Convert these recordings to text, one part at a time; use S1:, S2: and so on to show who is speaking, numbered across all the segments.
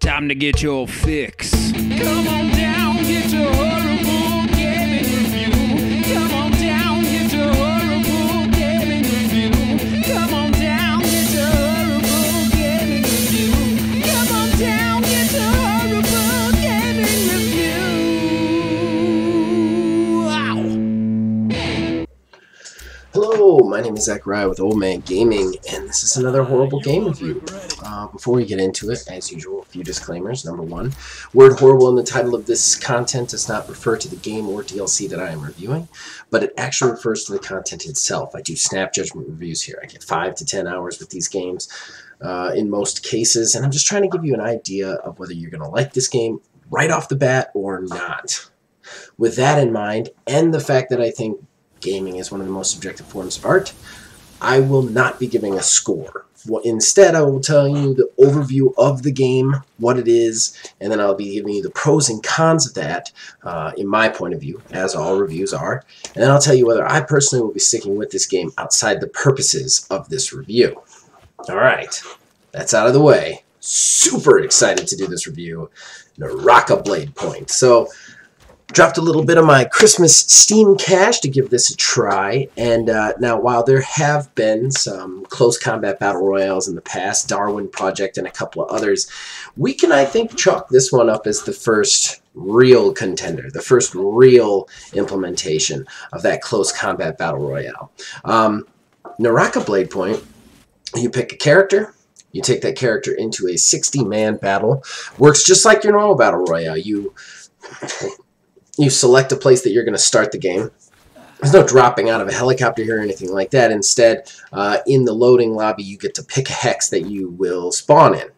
S1: Time to get your fix. Come on down, get your horrible gaming review. Come on down, get your horrible gaming review. Come on down, get your horrible gaming review. Come on down, get your horrible gaming review. Wow.
S2: Hello, my name is Zachariah with Old Man Gaming, and this is another horrible game review. Before we get into it, as usual, a few disclaimers. Number one, word horrible in the title of this content does not refer to the game or DLC that I am reviewing, but it actually refers to the content itself. I do snap judgment reviews here. I get 5 to 10 hours with these games in most cases, and I'm just trying to give you an idea of whether you're going to like this game right off the bat or not. With that in mind, and the fact that I think gaming is one of the most subjective forms of art, I will not be giving a score. Well, instead, I will tell you the overview of the game, what it is, and then I'll be giving you the pros and cons of that, in my point of view, as all reviews are. And then I'll tell you whether I personally will be sticking with this game outside the purposes of this review. Alright, that's out of the way. Super excited to do this review. Naraka Bladepoint. So, dropped a little bit of my Christmas Steam cash to give this a try, and now while there have been some close combat battle royales in the past, Darwin Project and a couple of others, we can, I think, chalk this one up as the first real contender, the first real implementation of that close combat battle royale. Naraka Bladepoint, you pick a character, you take that character into a 60-man battle, works just like your normal battle royale. You select a place that you're going to start the game. There's no dropping out of a helicopter here or anything like that. Instead, in the loading lobby, you get to pick a hex that you will spawn in.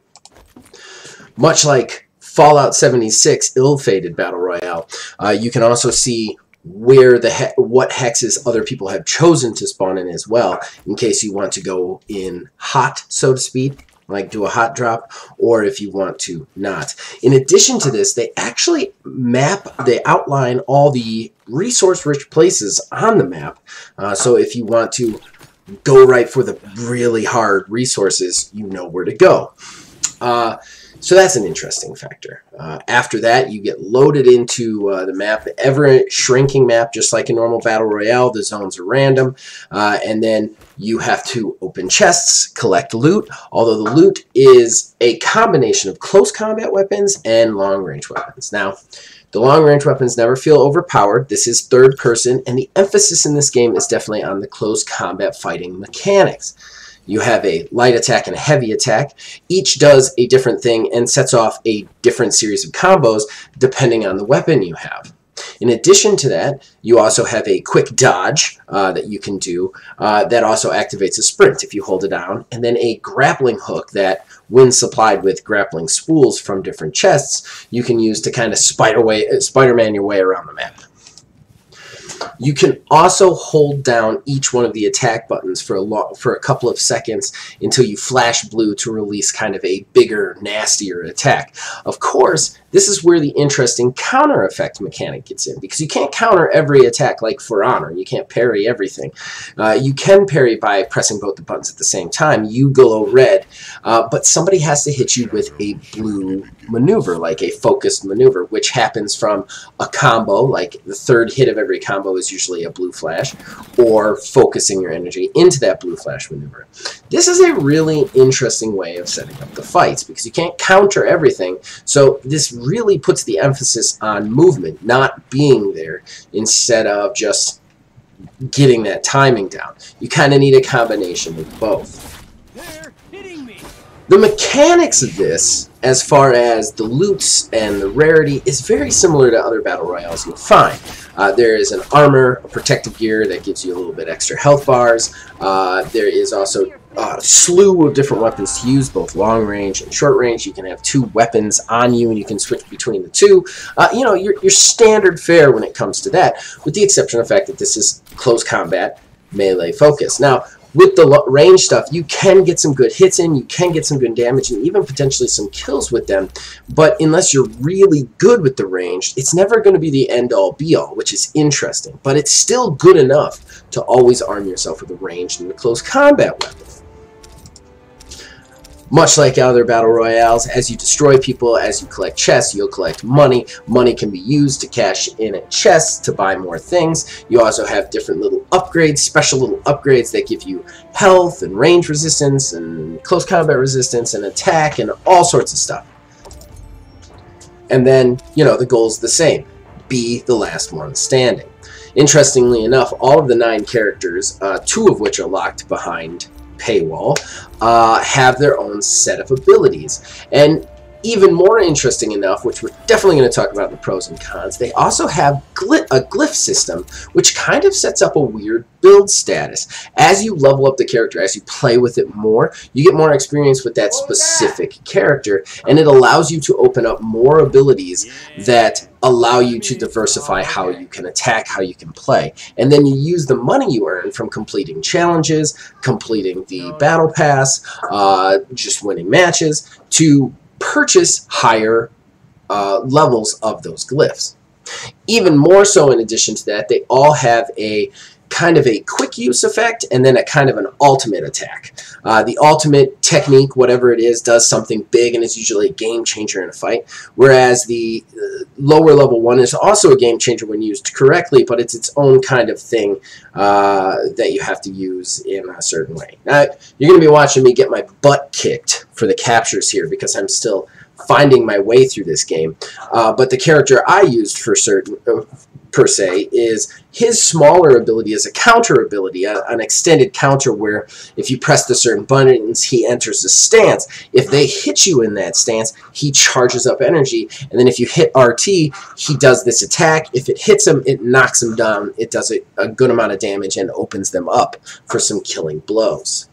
S2: Much like Fallout 76 ill-fated Battle Royale, you can also see where what hexes other people have chosen to spawn in as well, in case you want to go in hot, so to speak, like do a hot drop, or if you want to not. In addition to this, they actually they outline all the resource-rich places on the map. So if you want to go right for the really hard resources, you know where to go. So that's an interesting factor. After that, you get loaded into the map, the ever-shrinking map, just like a normal Battle Royale. The zones are random, and then you have to open chests, collect loot, although the loot is a combination of close combat weapons and long-range weapons. Now, the long-range weapons never feel overpowered. This is third person, and the emphasis in this game is definitely on the close combat fighting mechanics. You have a light attack and a heavy attack. Each does a different thing and sets off a different series of combos depending on the weapon you have. In addition to that, you also have a quick dodge that you can do that also activates a sprint if you hold it down, and then a grappling hook that, when supplied with grappling spools from different chests, you can use to kind of Spider-Man your way around the map. You can also hold down each one of the attack buttons for a couple of seconds until you flash blue to release kind of a bigger, nastier attack. Of course, this is where the interesting counter effect mechanic gets in, because you can't counter every attack like For Honor. You can't parry everything. You can parry by pressing both the buttons at the same time. You glow red, but somebody has to hit you with a blue maneuver, like a focused maneuver, which happens from a combo, like the third hit of every combo is usually a blue flash, or focusing your energy into that blue flash maneuver. This is a really interesting way of setting up the fights, because you can't counter everything, so this really puts the emphasis on movement, not being there, instead of just getting that timing down. You kind of need a combination of both.
S1: They're hitting me.
S2: The mechanics of this, as far as the loots and the rarity, is very similar to other battle royales you'll find. There is an armor, a protective gear that gives you a little bit extra health bars. There is also a slew of different weapons to use, both long range and short range. You can have 2 weapons on you, and you can switch between the 2. You know, your standard fare when it comes to that, with the exception of the fact that this is close combat, melee focus. Now, with the range stuff, you can get some good hits in, you can get some good damage, and even potentially some kills with them, but unless you're really good with the range, it's never going to be the end-all be-all, which is interesting, but it's still good enough to always arm yourself with a ranged and a close combat weapon. Much like other battle royales, as you destroy people, as you collect chests, you'll collect money. Money can be used to cash in at chests to buy more things. You also have different little upgrades, special little upgrades that give you health and range resistance and close combat resistance and attack and all sorts of stuff. And then, you know, the goal's the same. Be the last one standing. Interestingly enough, all of the 9 characters, 2 of which are locked behind paywall, have their own set of abilities. And even more interesting enough, which we're definitely going to talk about in the pros and cons, they also have a glyph system, which kind of sets up a weird build status. As you level up the character, as you play with it more, you get more experience with that specific character, and it allows you to open up more abilities that allow you to diversify how you can attack, how you can play. And then you use the money you earn from completing challenges, completing the battle pass, just winning matches, to purchase higher levels of those glyphs. Even more so, in addition to that, they all have a kind of a quick use effect and then a kind of an ultimate attack. The ultimate technique, whatever it is, does something big and is usually a game changer in a fight, whereas the lower level one is also a game changer when used correctly, but it's its own kind of thing that you have to use in a certain way. Now, you're going to be watching me get my butt kicked for the captures here because I'm still finding my way through this game, but the character I used for certain per se is his smaller ability is a counter ability, an extended counter where if you press the certain buttons, he enters a stance. If they hit you in that stance, he charges up energy, and then if you hit RT, he does this attack. If it hits him, it knocks him down. It does a good amount of damage and opens them up for some killing blows.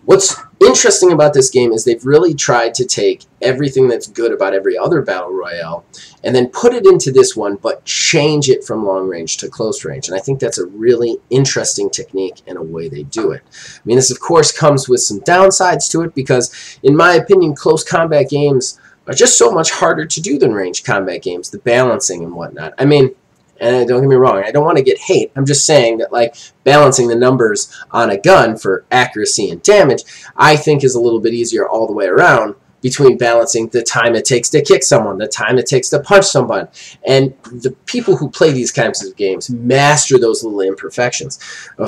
S2: What's interesting about this game is they've really tried to take everything that's good about every other battle royale and then put it into this one, but change it from long range to close range. And I think that's a really interesting technique in a way they do it. I mean, this of course comes with some downsides to it because, in my opinion, close combat games are just so much harder to do than range combat games, the balancing and whatnot. I mean, and don't get me wrong, I don't want to get hate. I'm just saying that, like, balancing the numbers on a gun for accuracy and damage, I think is a little bit easier all the way around between balancing the time it takes to kick someone, the time it takes to punch someone. And the people who play these kinds of games master those little imperfections.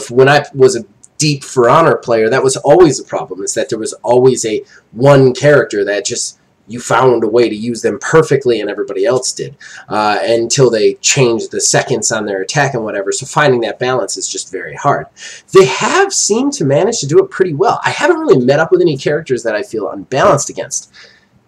S2: When I was a deep For Honor player, that was always a problem, is that there was always a one character that just you found a way to use them perfectly and everybody else did until they changed the seconds on their attack and whatever. So finding that balance is just very hard. They have seemed to manage to do it pretty well. I haven't really met up with any characters that I feel unbalanced against.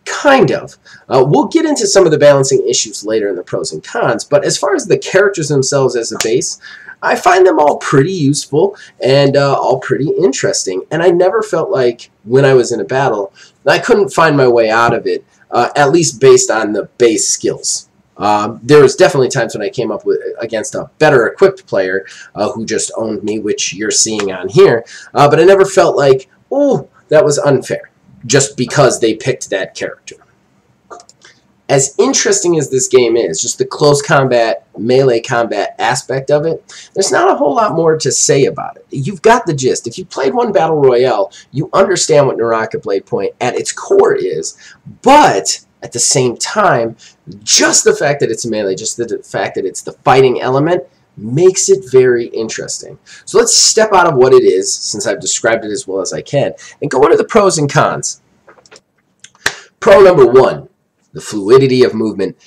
S2: Kind of. We'll get into some of the balancing issues later in the pros and cons, but as far as the characters themselves as a base, I find them all pretty useful and all pretty interesting. And I never felt like when I was in a battle, I couldn't find my way out of it, at least based on the base skills. There was definitely times when I came up against a better equipped player who just owned me, which you're seeing on here. But I never felt like, oh, that was unfair, just because they picked that character. As interesting as this game is, just the close combat, melee combat aspect of it, there's not a whole lot more to say about it. You've got the gist. If you played one Battle Royale, you understand what Naraka Bladepoint at its core is, but at the same time, just the fact that it's melee, just the fact that it's the fighting element, makes it very interesting. So let's step out of what it is, since I've described it as well as I can, and go into the pros and cons. Pro number 1. The fluidity of movement.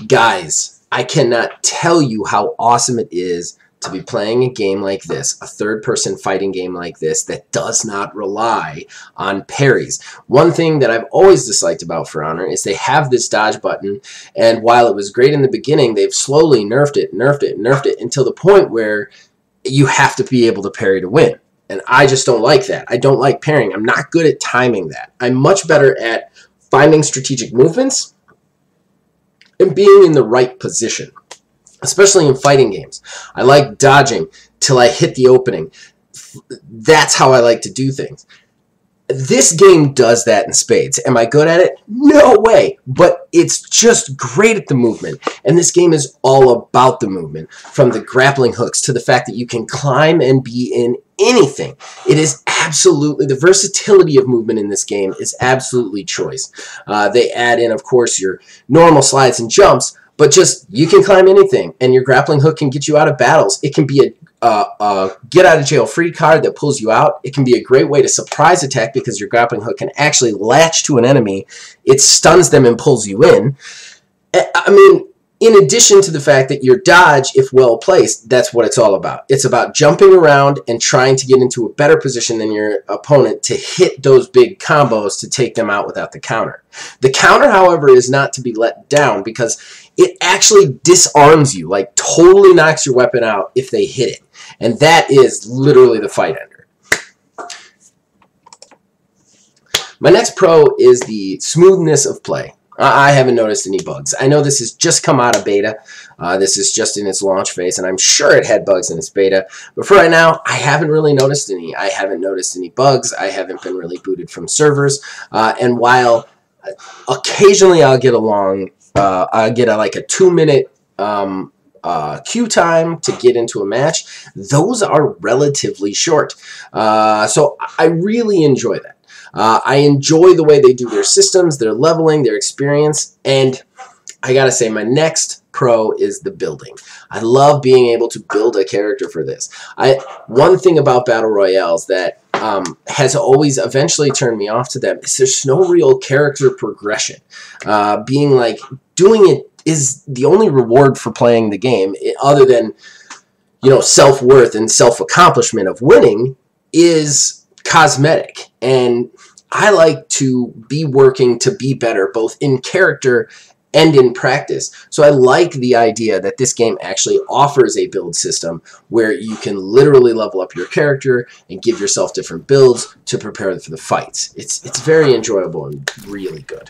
S2: Guys, I cannot tell you how awesome it is to be playing a game like this, a third-person fighting game like this that does not rely on parries. One thing that I've always disliked about For Honor is they have this dodge button, and while it was great in the beginning, they've slowly nerfed it until the point where you have to be able to parry to win. And I just don't like that. I don't like parrying. I'm not good at timing that. I'm much better at finding strategic movements and being in the right position, especially in fighting games. I like dodging till I hit the opening. That's how I like to do things. This game does that in spades. Am I good at it? No way. But it's just great at the movement. And this game is all about the movement, from the grappling hooks to the fact that you can climb and be in anything. It is absolutely, the versatility of movement in this game is absolutely choice. They add in, of course, your normal slides and jumps, but just, you can climb anything, and your grappling hook can get you out of battles. It can be a get out of jail free card that pulls you out. It can be a great way to surprise attack because your grappling hook can actually latch to an enemy. It stuns them and pulls you in. I mean, in addition to the fact that your dodge, if well placed, that's what it's all about. It's about jumping around and trying to get into a better position than your opponent to hit those big combos to take them out without the counter. The counter, however, is not to be let down because it actually disarms you, like totally knocks your weapon out if they hit it. And that is literally the fight ender. My next pro is the smoothness of play. I haven't noticed any bugs. I know this has just come out of beta. This is just in its launch phase, and I'm sure it had bugs in its beta. But for right now, I haven't really noticed any. I haven't noticed any bugs. I haven't been really booted from servers. And while occasionally I'll get I'll get like a 2-minute queue time to get into a match, those are relatively short. So I really enjoy that. I enjoy the way they do their systems, their leveling, their experience, and I gotta say my next pro is the building. I love being able to build a character for this. One thing about Battle Royales that has always eventually turned me off to them is there's no real character progression. Being like, doing it is the only reward for playing the game, other than, you know, self-worth and self-accomplishment of winning, is cosmetic. And I like to be working to be better, both in character and in practice. So I like the idea that this game actually offers a build system where you can literally level up your character and give yourself different builds to prepare for the fights. It's very enjoyable and really good.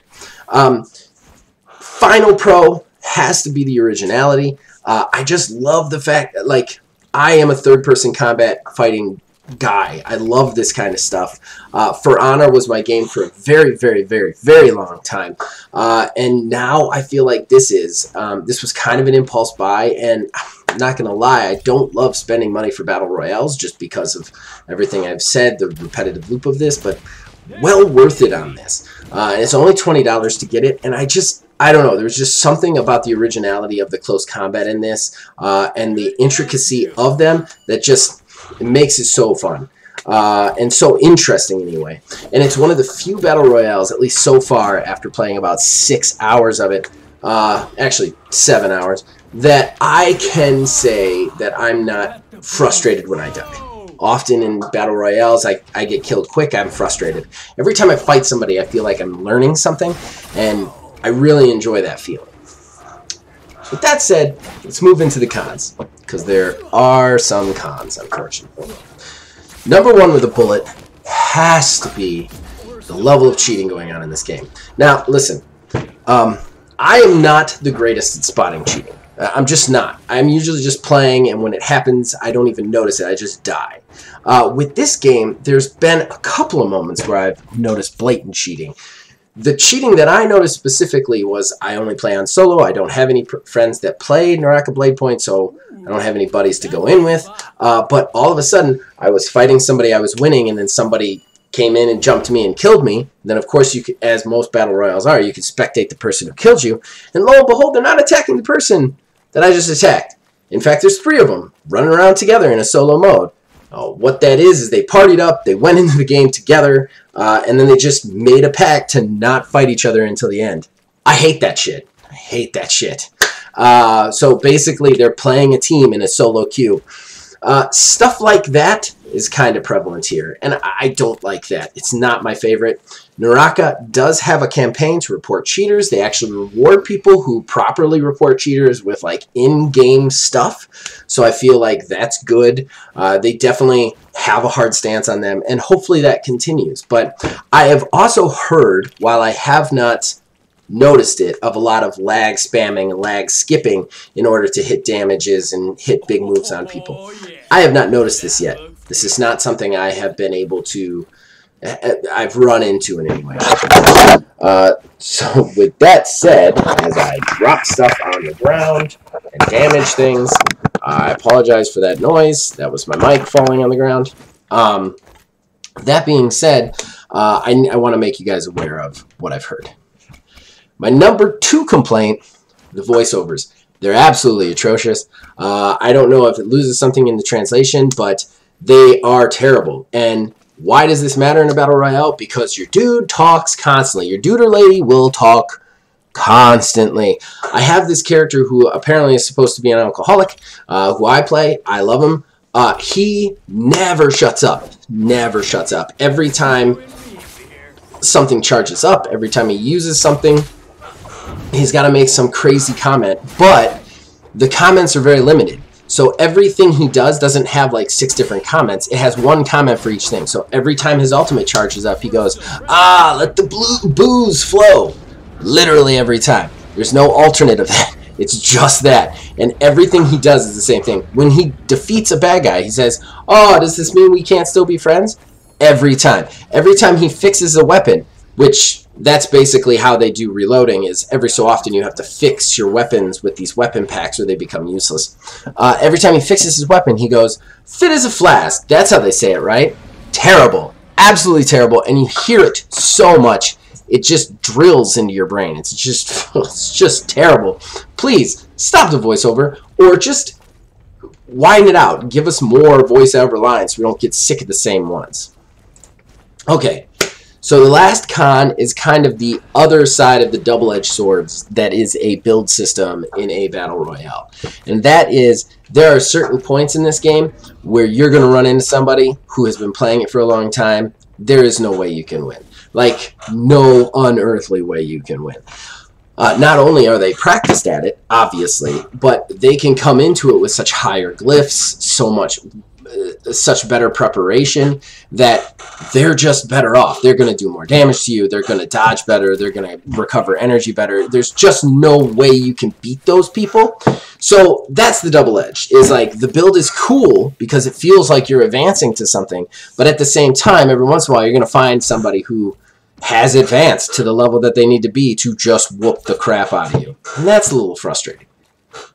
S2: Final pro has to be the originality. I just love the fact that, like, I am a third-person combat fighting guy. I love this kind of stuff. For Honor was my game for a very, very, very, very long time. And now I feel like this was kind of an impulse buy, and I'm not going to lie, I don't love spending money for Battle Royales just because of everything I've said, the repetitive loop of this, but well worth it on this. And it's only $20 to get it, and I don't know, there's just something about the originality of the close combat in this, and the intricacy of them that just, it makes it so fun. And so interesting anyway. And it's one of the few Battle Royales, at least so far, after playing about 6 hours of it, actually 7 hours, that I can say that I'm not frustrated when I die. Often in Battle Royales, I get killed quick, I'm frustrated. Every time I fight somebody, I feel like I'm learning something, and I really enjoy that feeling. With that said, let's move into the cons, because there are some cons, unfortunately. Number one with a bullet has to be the level of cheating going on in this game. Now, listen, I am not the greatest at spotting cheating. I'm just not. I'm usually just playing, and when it happens, I don't even notice it. I just die. With this game, there's been a couple of moments where I've noticed blatant cheating. The cheating that I noticed specifically was I only play on solo. I don't have any friends that play Naraka Bladepoint, so I don't have any buddies to go in with. But all of a sudden, I was fighting somebody, I was winning, and then somebody came in and jumped me and killed me. Then, of course, you could, as most Battle Royales are, you can spectate the person who killed you. And lo and behold, they're not attacking the person that I just attacked. In fact, there's 3 of them running around together in a solo mode. What that is they partied up, they went into the game together, and then they just made a pact to not fight each other until the end. I hate that shit. I hate that shit. So basically, they're playing a team in a solo queue. Stuff like that is kind of prevalent here, and I don't like that. It's not my favorite. Naraka does have a campaign to report cheaters. They actually reward people who properly report cheaters with, like, in-game stuff, so I feel like that's good. They definitely have a hard stance on them, and hopefully that continues. But I have also heard, while I have not noticed it, of a lot of lag spamming and lag skipping in order to hit damages and hit big moves on people. I have not noticed this yet. This is not something I have been able to, I've run into in any way. So with that said, as I drop stuff on the ground and damage things, I apologize for that noise. That was my mic falling on the ground. That being said, I want to make you guys aware of what I've heard. My number 2 complaint, the voiceovers. They're absolutely atrocious. I don't know if it loses something in the translation, but they are terrible. And why does this matter in a battle royale? Because your dude talks constantly. Your dude or lady will talk constantly. I have this character who apparently is supposed to be an alcoholic, who I play. I love him. He never shuts up. Never shuts up. Every time something charges up, every time he uses something, he's got to make some crazy comment. But the comments are very limited. So everything he does doesn't have like 6 different comments. It has 1 comment for each thing. So every time his ultimate charges up, he goes, let the booze flow. Literally every time. There's no alternate of that. It's just that. And everything he does is the same thing. When he defeats a bad guy, he says, oh, does this mean we can't still be friends? Every time. Every time he fixes a weapon, which that's basically how they do reloading, is every so often you have to fix your weapons with these weapon packs or they become useless. Every time he fixes his weapon, he goes, fit as a flask. That's how they say it, right? Terrible. Absolutely terrible. And you hear it so much. It just drills into your brain. It's just terrible. Please, stop the voiceover, or just widen it out. Give us more voiceover lines so we don't get sick of the same ones. Okay, so the last con is kind of the other side of the double-edged swords that is a build system in a battle royale. And that is, there are certain points in this game where you're going to run into somebody who has been playing it for a long time. There is no way you can win. Like, no unearthly way you can win. Not only are they practiced at it, obviously, but they can come into it with such higher glyphs, such better preparation, that they're just better off. They're going to do more damage to you. They're going to dodge better. They're going to recover energy better. There's just no way you can beat those people. So that's the double edge, is like the build is cool because it feels like you're advancing to something, but at the same time, every once in a while, you're going to find somebody who has advanced to the level that they need to be to just whoop the crap out of you. And that's a little frustrating.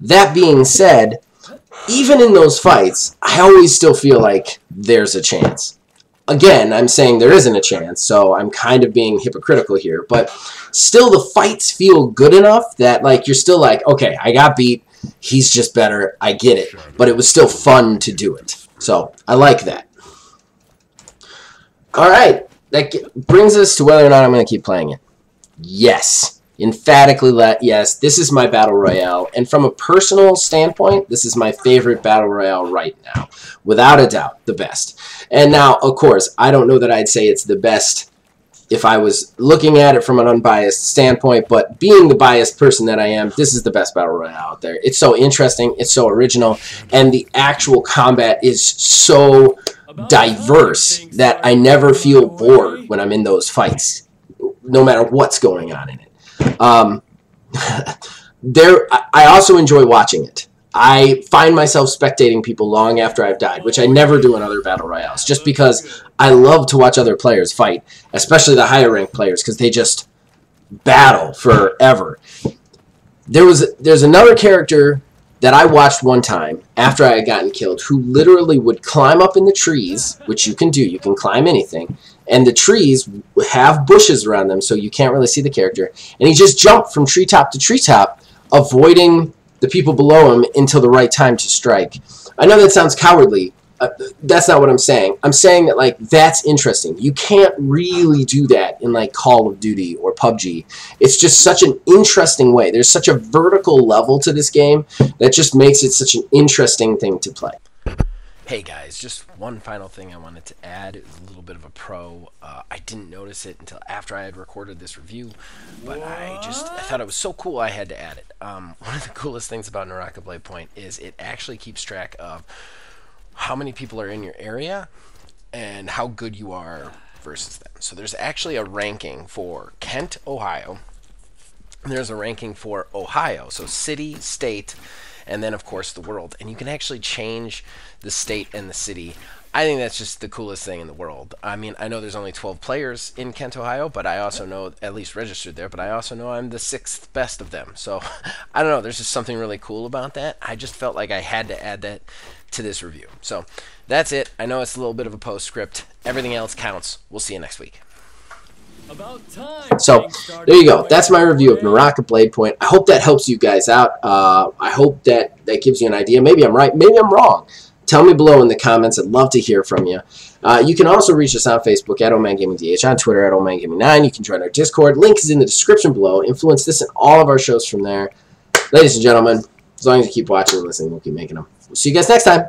S2: That being said, even in those fights, I always still feel like there's a chance. Again, I'm saying there isn't a chance, so I'm kind of being hypocritical here, but still the fights feel good enough that like you're still like, okay, I got beat, he's just better, I get it, but it was still fun to do it. So I like that. Alright, that brings us to whether or not I'm going to keep playing it. Yes. Emphatically, yes, this is my battle royale, and from a personal standpoint, this is my favorite battle royale right now. Without a doubt, the best. And now, of course, I don't know that I'd say it's the best if I was looking at it from an unbiased standpoint, but being the biased person that I am, this is the best battle royale out there. It's so interesting, it's so original, and the actual combat is so diverse that I never feel bored when I'm in those fights, no matter what's going on in it. I also enjoy watching it. I find myself spectating people long after I've died, which I never do in other battle royales, just because I love to watch other players fight, especially the higher ranked players, because they just battle forever. There's another character that I watched one time after I had gotten killed who literally would climb up in the trees, which you can do, you can climb anything, and the trees have bushes around them so you can't really see the character, and he just jumped from treetop to treetop, avoiding the people below him until the right time to strike. I know that sounds cowardly. That's not what I'm saying. I'm saying that, like, that's interesting. You can't really do that in, like, Call of Duty or PUBG. It's just such an interesting way. There's such a vertical level to this game that just makes it such an interesting thing to play. Hey guys, just one final thing I wanted to add. It was a little bit of a pro. I didn't notice it until after I had recorded this review, but I thought it was so cool I had to add it. One of the coolest things about Naraka Bladepoint is it actually keeps track of how many people are in your area and how good you are versus them. So there's actually a ranking for Kent, Ohio. And there's a ranking for Ohio, so city, state, and then of course the world. And you can actually change the state and the city
S3: I think that's just the coolest thing in the world. I mean, I know there's only 12 players in Kent, Ohio, but I also know, at least registered there, but I also know I'm the 6th best of them. So, I don't know, there's just something really cool about that. I just felt like I had to add that to this review. So, that's it. I know it's a little bit of a postscript. Everything else counts. We'll see you next week.
S2: So, there you go. That's my review of Naraka Bladepoint. I hope that helps you guys out. I hope that gives you an idea. Maybe I'm right. Maybe I'm wrong. Tell me below in the comments. I'd love to hear from you. You can also reach us on Facebook at OldManGamingDH, on Twitter at OldManGaming9. You can join our Discord. Link is in the description below. Influence this and all of our shows from there. Ladies and gentlemen, as long as you keep watching and listening, we'll keep making them. We'll see you guys next time.